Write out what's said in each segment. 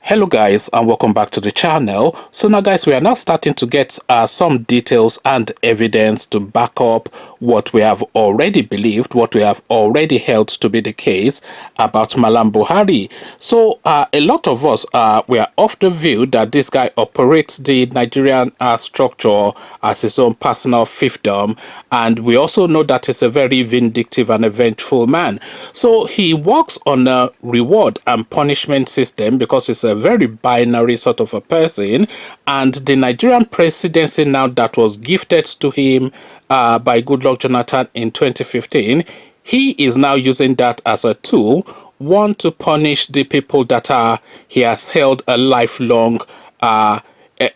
Hello guys, and welcome back to the channel. So now guys, we are now starting to get some details and evidence to back up what we have already believed, what we have already held to be the case about Malam Buhari. So a lot of us we are of the view that this guy operates the Nigerian structure as his own personal fiefdom, and we also know that he's a very vindictive and a vengeful man. So he works on a reward and punishment system because it's a very binary sort of a person, and the Nigerian presidency now that was gifted to him by Goodluck Jonathan in 2015, he is now using that as a tool, one, to punish the people that he has held a lifelong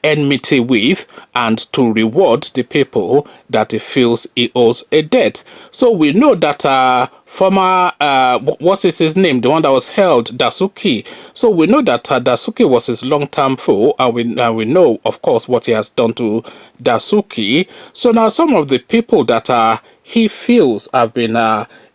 enmity with, and to reward the people that he feels he owes a debt. So we know that former what is his name, the one that was held, Dasuki. So we know that Dasuki was his long-term foe, and we know, of course, what he has done to Dasuki. So now some of the people that he feels have been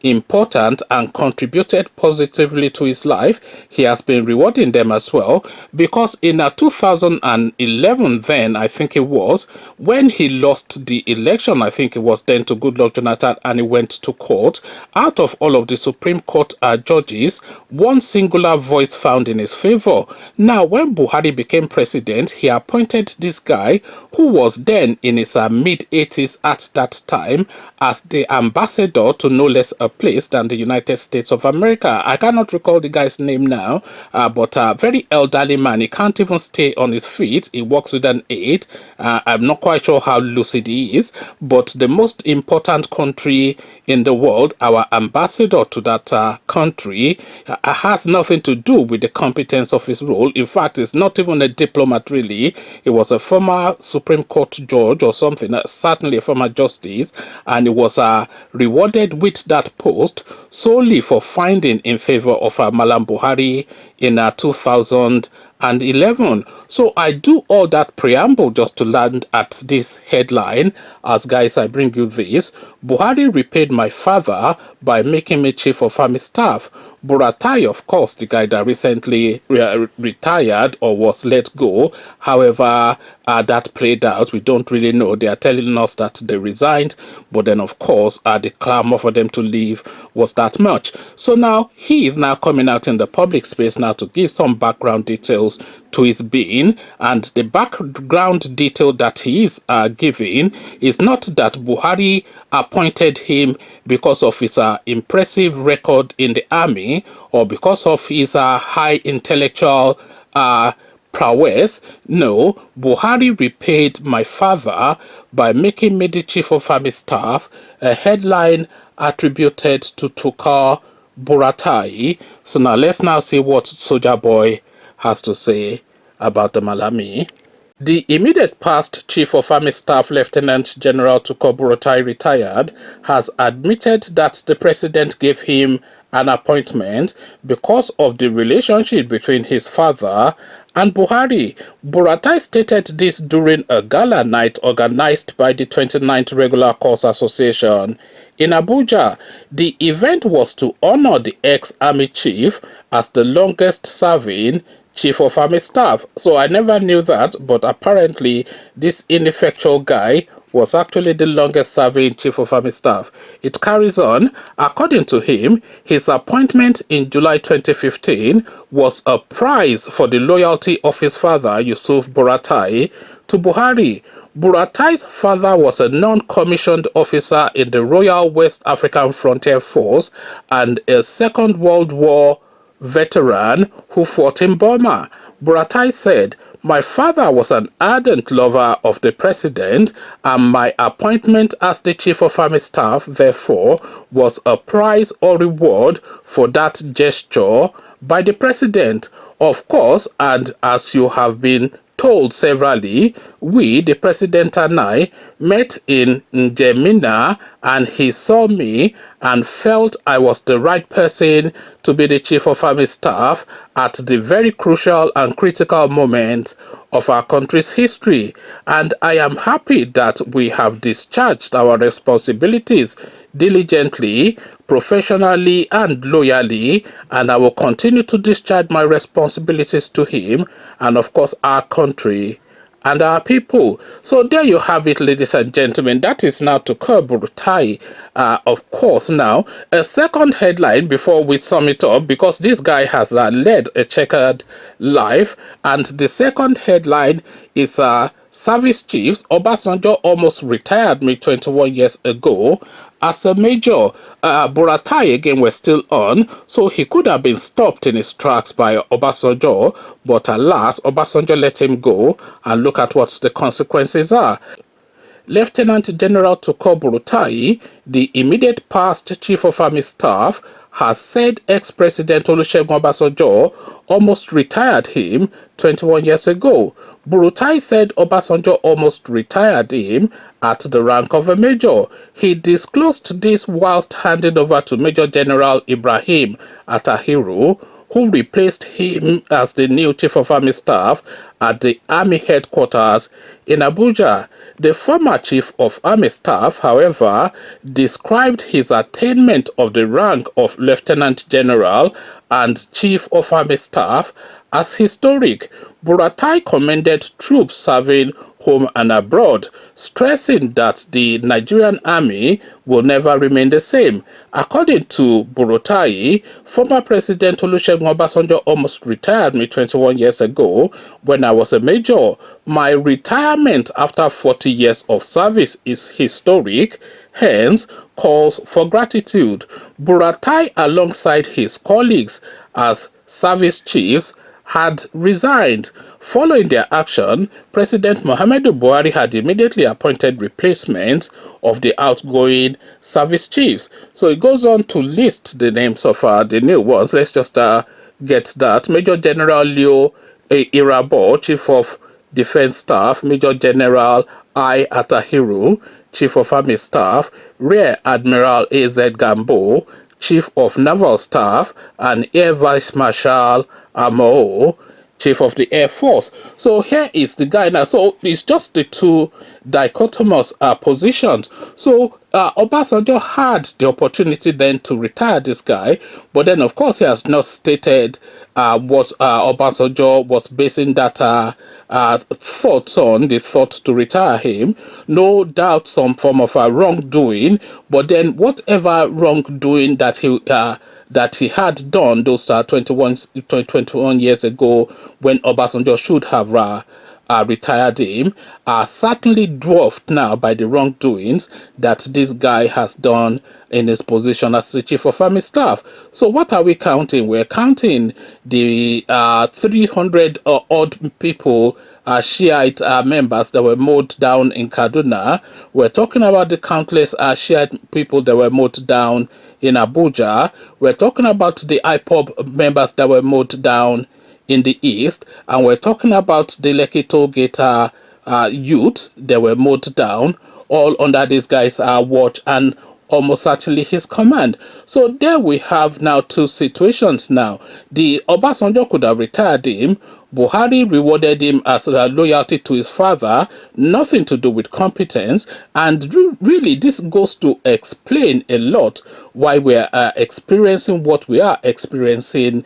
important and contributed positively to his life, he has been rewarding them as well, because in 2011, then I think it was, when he lost the election, I think it was then, to Goodluck Jonathan, and he went to court, out of all of the Supreme Court judges, one singular voice found in his favor. Now when Buhari became president, he appointed this guy who was then in his mid-80s at that time as the ambassador to no less a place than the United States of America. I cannot recall the guy's name now, but a very elderly man. He can't even stay on his feet. He walks with an aid. I'm not quite sure how lucid he is, but the most important country in the world, our ambassador to that country, has nothing to do with the competence of his role. In fact, he's not even a diplomat really. He was a former Supreme Court judge or something, certainly a former justice, and he was rewarded with that post solely for finding in favor of Malam Buhari in 2011. So I do all that preamble just to land at this headline. As guys, I bring you this: Buhari repaid my father by making me chief of army staff. Buratai, of course, the guy that recently retired or was let go. However, that played out. We don't really know. They are telling us that they resigned, but then, of course, the clamor for them to leave was that much. So now he is now coming out in the public space now to give some background details to his being, and the background detail that he is giving is not that Buhari appointed him because of his impressive record in the army or because of his high intellectual prowess. No, Buhari repaid my father by making me the chief of army staff, a headline attributed to Tukur Buratai. So now let's now see what Soldier Boy has to say about the Malami. The immediate past Chief of Army Staff Lieutenant General Tukur Buratai, retired, has admitted that the president gave him an appointment because of the relationship between his father and Buhari. Buratai stated this during a gala night organized by the 29th Regular Course Association in Abuja. The event was to honor the ex-army chief as the longest serving Chief of Army Staff. So I never knew that, but apparently this ineffectual guy was actually the longest serving Chief of Army Staff. It carries on. According to him, his appointment in July 2015 was a prize for the loyalty of his father, Yusuf Buratai, to Buhari. Buratai's father was a non-commissioned officer in the Royal West African Frontier Force and a Second World War veteran who fought in Burma. Buratai said, "My father was an ardent lover of the president, and my appointment as the chief of army staff, therefore, was a prize or reward for that gesture by the president. Of course, and as you have been told severally, we, the president and I, met in Njemina, and he saw me and felt I was the right person to be the chief of army staff at the very crucial and critical moment of our country's history. And I am happy that we have discharged our responsibilities diligently, professionally and loyally, and I will continue to discharge my responsibilities to him and, of course, our country and our people. So there you have it, ladies and gentlemen. That is now Tukur Buratai. Of course, now a second headline before we sum it up, because this guy has led a checkered life, and the second headline is service chiefs. Obasanjo almost retired me 21 years ago as a major. Buratai again was still on, so he could have been stopped in his tracks by Obasanjo, but alas, Obasanjo let him go, and look at what the consequences are. Lieutenant General Tukur Buratai, the immediate past Chief of Army Staff, has said ex-President Olusegun Obasanjo almost retired him 21 years ago. Buratai said Obasanjo almost retired him at the rank of a major. He disclosed this whilst handing over to Major General Ibrahim Atahiru, who replaced him as the new Chief of Army Staff at the Army headquarters in Abuja. The former Chief of Army Staff, however, described his attainment of the rank of Lieutenant General and Chief of Army Staff as historic. Buratai commended troops serving home and abroad, stressing that the Nigerian army will never remain the same. According to Buratai, former President Olusegun Obasanjo almost retired me 21 years ago when I was a major. My retirement after 40 years of service is historic, hence calls for gratitude. Buratai, alongside his colleagues as service chiefs, had resigned. Following their action, President Muhammadu Buhari had immediately appointed replacements of the outgoing service chiefs. So it goes on to list the names of the new ones. Let's just get that. Major General Leo Irabo, Chief of Defense Staff; Major General I. Atahiru, Chief of Army Staff; Rear Admiral A.Z. Gambo, Chief of Naval Staff; and Air Vice Marshal Amo, Chief of the Air Force. So here is the guy now. So it's just the two dichotomous positions. So Obasanjo had the opportunity then to retire this guy, but then of course he has not stated what Obasanjo was basing that thoughts on, the thought to retire him. No doubt some form of wrongdoing, but then whatever wrongdoing that he had done those 21 years ago when Obasanjo should have retired him are certainly dwarfed now by the wrongdoings that this guy has done in his position as the Chief of Army Staff. So what are we counting? We're counting the 300 odd people, Shiite members that were mowed down in Kaduna. We're talking about the countless Shiite people that were mowed down in Abuja. We're talking about the IPOB members that were mowed down in the east, and we're talking about the Lekki Tollgate youth that were mowed down, all under this guy's watch and almost certainly his command. So there we have now two situations now. The Obasanjo could have retired him. Buhari rewarded him as loyalty to his father, nothing to do with competence. And really, this goes to explain a lot why we're experiencing what we are experiencing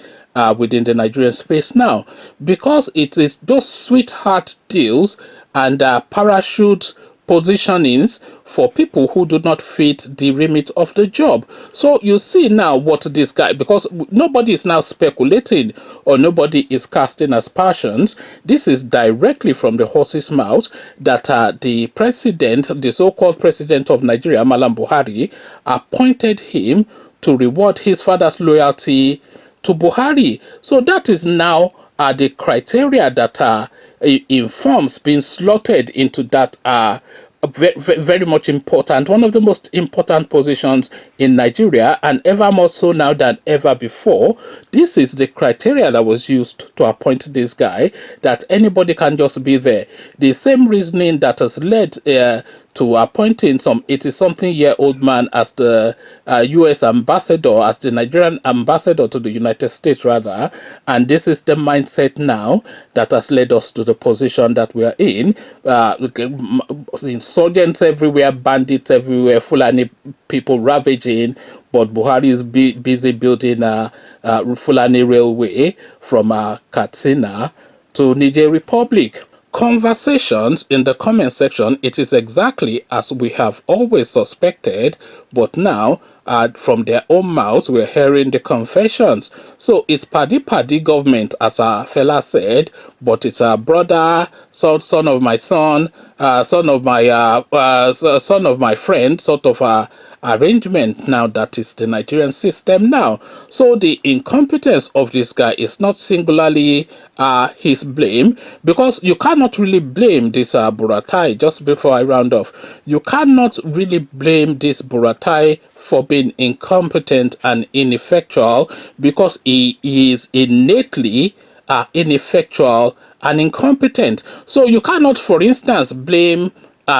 within the Nigerian space now. Because it is those sweetheart deals and parachute positionings for people who do not fit the remit of the job. So you see now what this guy, because nobody is now speculating or nobody is casting aspersions. This is directly from the horse's mouth that the president, the so-called president of Nigeria, Malam Buhari, appointed him to reward his father's loyalty to Buhari. So that is now the criteria that informs being slotted into that very, very much important, one of the most important positions in Nigeria, and ever more so now than ever before. This is the criteria that was used to appoint this guy, that anybody can just be there. The same reasoning that has led to appointing some 80-something-year-old man as the U.S. ambassador, as the Nigerian ambassador to the United States, rather. And this is the mindset now that has led us to the position that we are in. Insurgents everywhere, bandits everywhere, Fulani people ravaging, but Buhari is busy building a Fulani railway from Katsina to Niger Republic. Conversations in the comment section, it is exactly as we have always suspected, but now from their own mouths we're hearing the confessions. So it's paddy government, as our fella said, but it's a brother, son of my son, son of my son of my friend, sort of a arrangement now. That is the Nigerian system now. So the incompetence of this guy is not singularly his blame, because you cannot really blame this Buratai. Just before I round off, you cannot really blame this Buratai for being incompetent and ineffectual, because he is innately ineffectual and incompetent. So you cannot, for instance, blame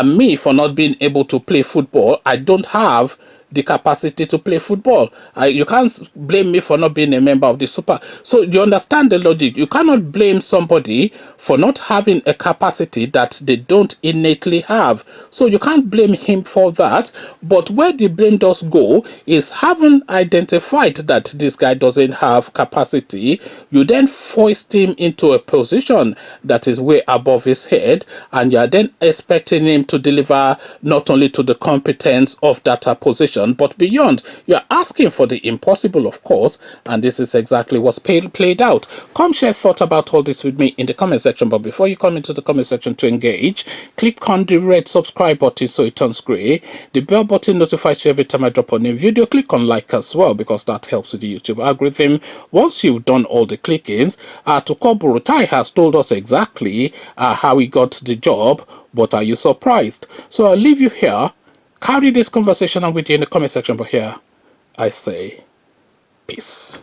me for not being able to play football. I don't have the capacity to play football. You can't blame me for not being a member of the super. So you understand the logic. You cannot blame somebody for not having a capacity that they don't innately have. So you can't blame him for that. But where the blame does go is having identified that this guy doesn't have capacity, you then foist him into a position that is way above his head, and you are then expecting him to deliver not only to the competence of that position, but beyond. You are asking for the impossible, of course, and this is exactly what's played out. Come share thoughts about all this with me in the comment section, but before you come into the comment section to engage, click on the red subscribe button so it turns grey. The bell button notifies you every time I drop a new video. Click on like as well, because that helps with the YouTube algorithm. Once you've done all the clickings, Tukur Buratai has told us exactly how he got the job, but are you surprised? So I'll leave you here. Carry this conversation on with you in the comment section, but here I say peace.